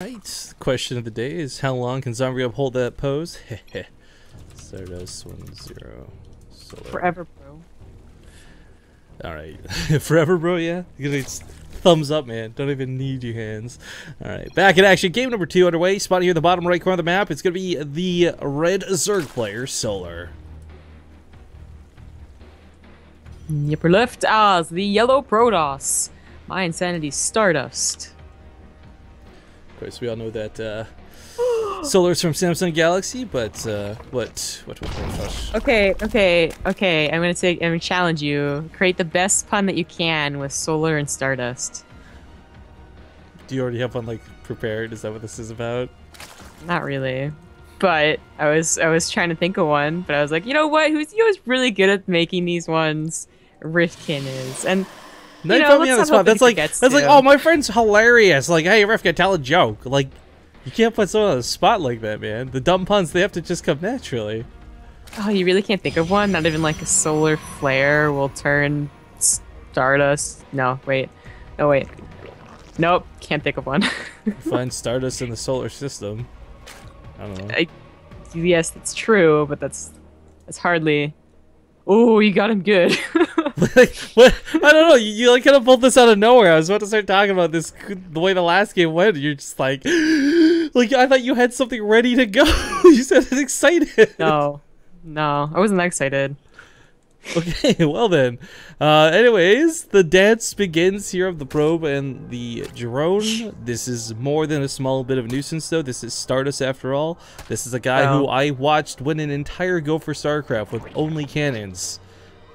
Right, question of the day is how long can Zombie uphold that pose? Stardust 1-0 Solar. Forever, bro. Alright. Forever, bro, yeah? You're gonna thumbs up, man. Don't even need your hands. Alright, back in action. Game number 2 underway. Spot here in the bottom right corner of the map. It's gonna be the red Zerg player, Solar. Upper left, Oz, the yellow Protoss. My Insanity Stardust. Of course, we all know that Solar's from Samsung Galaxy, but what? Okay. I'm gonna challenge you. Create the best pun that you can with Solar and Stardust. Do you already have one like prepared? Is that what this is about? Not really, but I was trying to think of one, but I was like, you know what? Who's really good at making these ones? Rifkin is, and now you put me on the spot. That's like, oh, my friend's hilarious. Like, hey, Rifkin, tell a joke. Like, you can't put someone on the spot like that, man. The dumb puns, they have to just come naturally. Oh, you really can't think of one? Not even like a solar flare will turn Stardust? No, wait. Oh, wait. Nope, can't think of one. Find Stardust in the solar system. I don't know. Yes, that's true, but that's hardly... Oh, you got him good. Like, what? I don't know. You like kind of pulled this out of nowhere. I was about to start talking about this the way the last game went. And you're just like I thought you had something ready to go. You sounded excited. No, I wasn't that excited. Okay, well then. Anyways, the dance begins here of the probe and the drone. This is more than a small bit of nuisance, though. This is Stardust after all. This is a guy who I watched win an entire go for StarCraft with only cannons.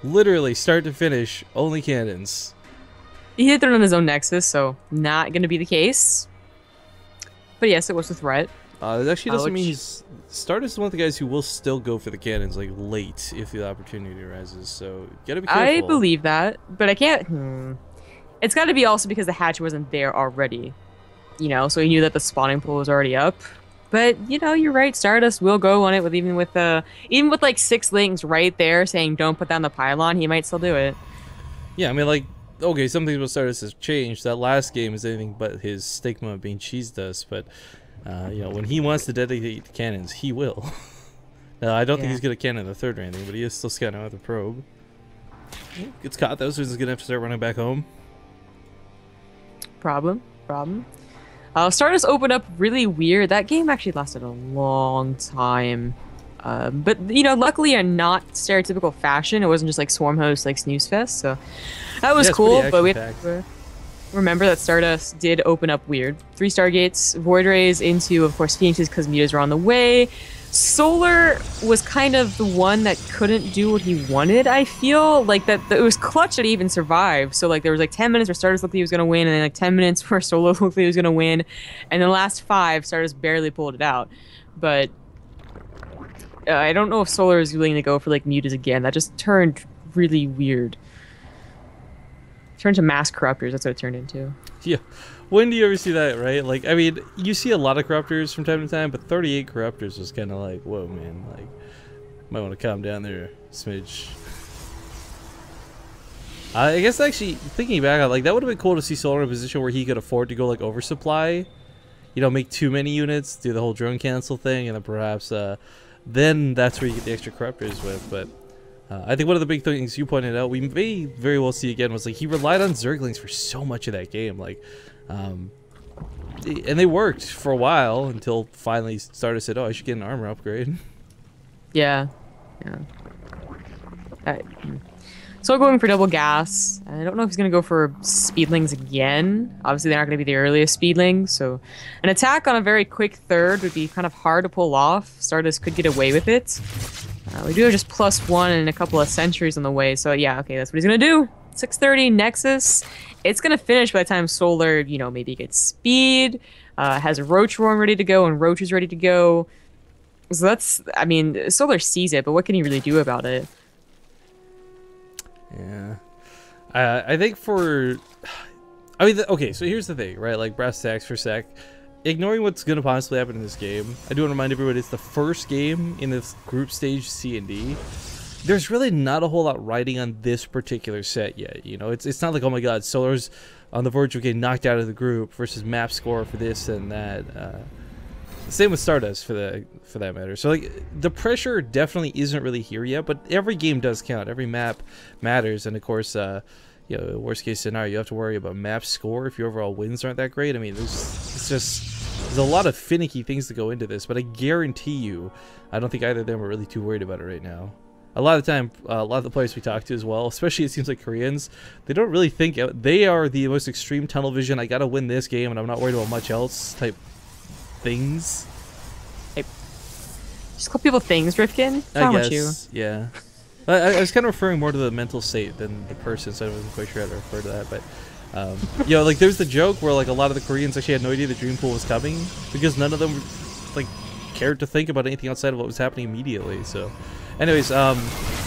Literally, start to finish, only cannons. He hit it on his own Nexus, so not going to be the case. But yes, it was a threat. It actually doesn't mean he's... Stardust is one of the guys who will still go for the cannons, like, late, if the opportunity arises, so you gotta be careful. I believe that, but I can't... It's gotta be also because the hatch wasn't there already. You know, so he knew that the spawning pool was already up. But, you know, you're right, Stardust will go on it with even with like 6 links right there saying don't put down the pylon, he might still do it. Yeah, I mean, like, okay, some things about Stardust has changed. That last game is anything but his stigma of being cheese dust, but... you know, when he wants to dedicate cannons, he will. Now, I don't think he's going to cannon the third or anything, but he is still scanning out the probe. Gets caught though, so he's going to have to start running back home. Problem. Stardust opened up really weird. That game actually lasted a long time. But, you know, luckily in not stereotypical fashion. It wasn't just like Swarm Host, like Snooze Fest, so that was cool, but we have to remember that Stardust did open up weird. 3 Stargates, Void Rays into, of course, Phoenixes because mutas were on the way. Solar was kind of the one that couldn't do what he wanted, I feel. Like, that it was clutch that he even survived. So, like, there was, like, 10 minutes where Stardust looked like he was going to win, and then, like, 10 minutes where Solar looked like he was going to win. And the last 5, Stardust barely pulled it out. But I don't know if Solar is willing to go for, like, mutas again. That just turned really weird. Turned to mass corruptors, that's what it turned into. Yeah. When do you ever see that, right? Like, I mean, you see a lot of corruptors from time to time, but 38 corruptors was kind of like, whoa, man. Like, might want to calm down there, smidge. I guess actually, thinking back, like, that would have been cool to see Solar in a position where he could afford to go, like, oversupply. You know, make too many units, do the whole drone cancel thing, and then perhaps, then that's where you get the extra corruptors with, but... I think one of the big things you pointed out, we may very well see again, was like he relied on Zerglings for so much of that game, like, and they worked for a while until finally Stardust said, "Oh, I should get an armor upgrade." Yeah. So going for double gas. I don't know if he's gonna go for speedlings again. Obviously, they're not gonna be the earliest speedlings, so an attack on a very quick third would be kind of hard to pull off. Stardust could get away with it. We do have just +1 and a couple of sentries on the way, so yeah, okay, that's what he's gonna do. 630 Nexus. It's gonna finish by the time Solar, you know, maybe gets speed, has a Roach Roam ready to go, and Roach is ready to go. So that's, I mean, Solar sees it, but what can he really do about it? Yeah. I think for... I mean, okay, so here's the thing, right? Like, brass tacks for a sec. Ignoring what's going to possibly happen in this game, I do want to remind everybody it's the first game in this group stage C&D. there's really not a whole lot riding on this particular set yet. You know, it's not like, oh my god, Solar's on the verge of getting knocked out of the group versus map score for this and that. Same with Stardust for that matter. So like the pressure definitely isn't really here yet, but every game does count. Every map matters, and of course, you know, worst case scenario, you have to worry about map score if your overall wins aren't that great. I mean, there's a lot of finicky things to go into this, but I guarantee you, I don't think either of them are really too worried about it right now. A lot of the time, a lot of the players we talk to as well, especially it seems like Koreans, they don't really think, they are the most extreme tunnel vision, I gotta win this game and I'm not worried about much else type things. Just call people things, Rifkin. I guess, yeah. I was kind of referring more to the mental state than the person, so I wasn't quite sure how to refer to that, but you know, like there's the joke where like a lot of the Koreans actually had no idea the Dream Pool was coming because none of them like cared to think about anything outside of what was happening immediately. So anyways, so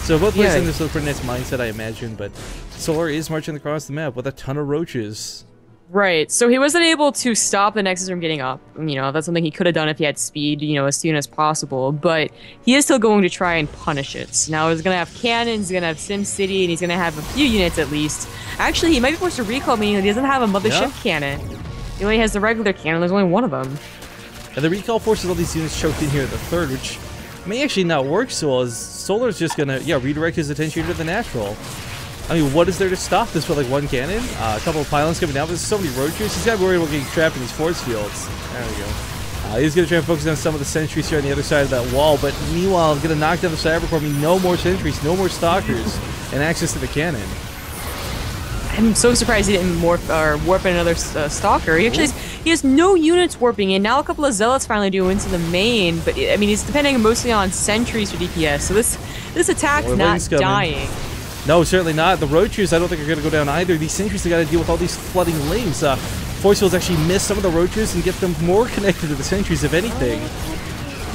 both players in this with a pretty nice mindset, I imagine, but Solar is marching across the map with a ton of roaches. Right, so he wasn't able to stop the Nexus from getting up. You know, that's something he could have done if he had speed, you know, as soon as possible, but he is still going to try and punish it. Now he's going to have cannons, he's going to have SimCity, and he's going to have a few units at least. Actually, he might be forced to recall, meaning that he doesn't have a mothership cannon. He only has the regular cannon, there's only one of them. And the recall forces all these units choked in here at the third, which may actually not work so well, as Solar's just going to, yeah, redirect his attention to the natural. I mean, what is there to stop this with, like, one cannon? A couple of pylons coming down, but there's so many roaches. He's got to be worried about getting trapped in these force fields. There we go. He's going to try and focus on some of the sentries here on the other side of that wall, but meanwhile, going to knock down the Cyber Corps. I mean, no more sentries, no more stalkers, and access to the cannon. I'm so surprised he didn't warp in another stalker. He actually he has no units warping in. Now a couple of zealots finally do into the main, but I mean, he's depending mostly on sentries for DPS, so this attack's not dying. No, certainly not. The roaches, I don't think are going to go down either. These sentries have got to deal with all these flooding lings. Force fields actually miss some of the roaches and get them more connected to the sentries, if anything.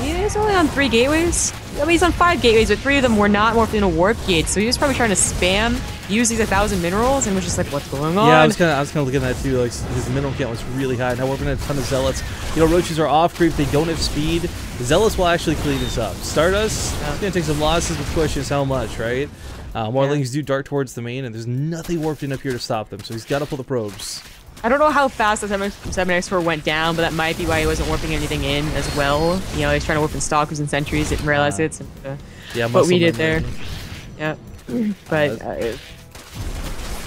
He's only on 3 gateways. I mean, he's on 5 gateways, but 3 of them were not morphed into warp gates, so he was probably trying to spam, use these 1,000 minerals, and was just like, what's going on? Yeah, I was kind of looking at that too. Like his mineral count was really high. Now we're going to have a ton of zealots. You know, roaches are off creep. They don't have speed. The zealots will actually clean this up. Stardust, it's going to take some losses, but the question is how much, right? More lings do dart towards the main, and there's nothing warped in up here to stop them, so he's got to pull the probes. I don't know how fast the 7x4 went down, but that might be why he wasn't warping anything in as well. You know, he's trying to warp in stalkers and sentries, didn't realize it. So, yeah, what we did there. Yeah. But...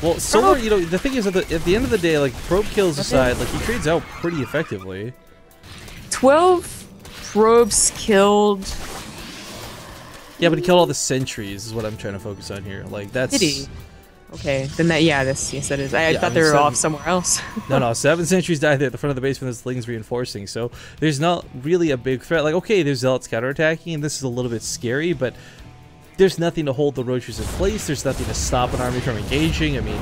well, Solar, you know, the thing is, at the end of the day, like, probe kills aside, like, he trades out pretty effectively. 12 probes killed... Yeah, but he killed all the sentries, is what I'm trying to focus on here. Like, that's... Did he? Okay, then that, yes, that is. I thought they were off somewhere else. No, 7 sentries died there at the front of the base when this Ling's reinforcing, so there's not really a big threat. Like, okay, there's Zealots counterattacking, and this is a little bit scary, but there's nothing to hold the roaches in place. There's nothing to stop an army from engaging. I mean,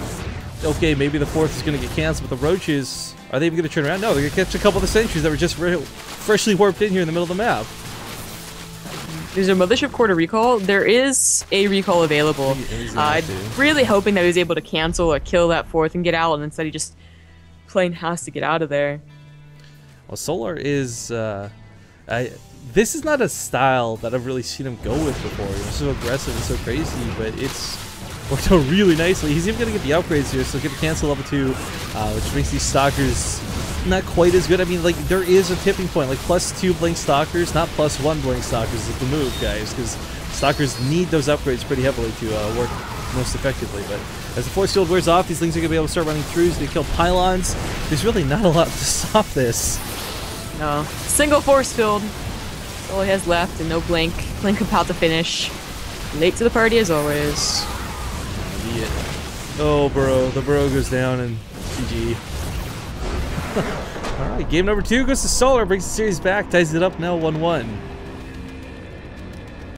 okay, maybe the 4th is going to get canceled, but the roaches, are they even going to turn around? No, they're going to catch a couple of the sentries that were just freshly warped in here in the middle of the map. There's a mothership core to recall. There is a recall available. I'm really hoping that he was able to cancel or kill that 4th and get out, and instead he just plain has to get out of there. Well, Solar is... this is not a style that I've really seen him go with before. He's so aggressive and so crazy, but it's worked out really nicely. He's even going to get the upgrades here, so he'll get to cancel level 2, which makes these stalkers not quite as good. I mean, like, there is a tipping point, like +2 blink stalkers, not +1 blink stalkers is the move, guys, because stalkers need those upgrades pretty heavily to work most effectively. But as the force field wears off, these things are going to be able to start running through. He's going to kill pylons. There's really not a lot to stop this. No. Single force field. That's all he has left, and no blink. Blink about to finish. Late to the party as always. Yeah. Oh, bro. The bro goes down, and GG. Alright, game number 2 goes to Solar, brings the series back, ties it up now 1-1.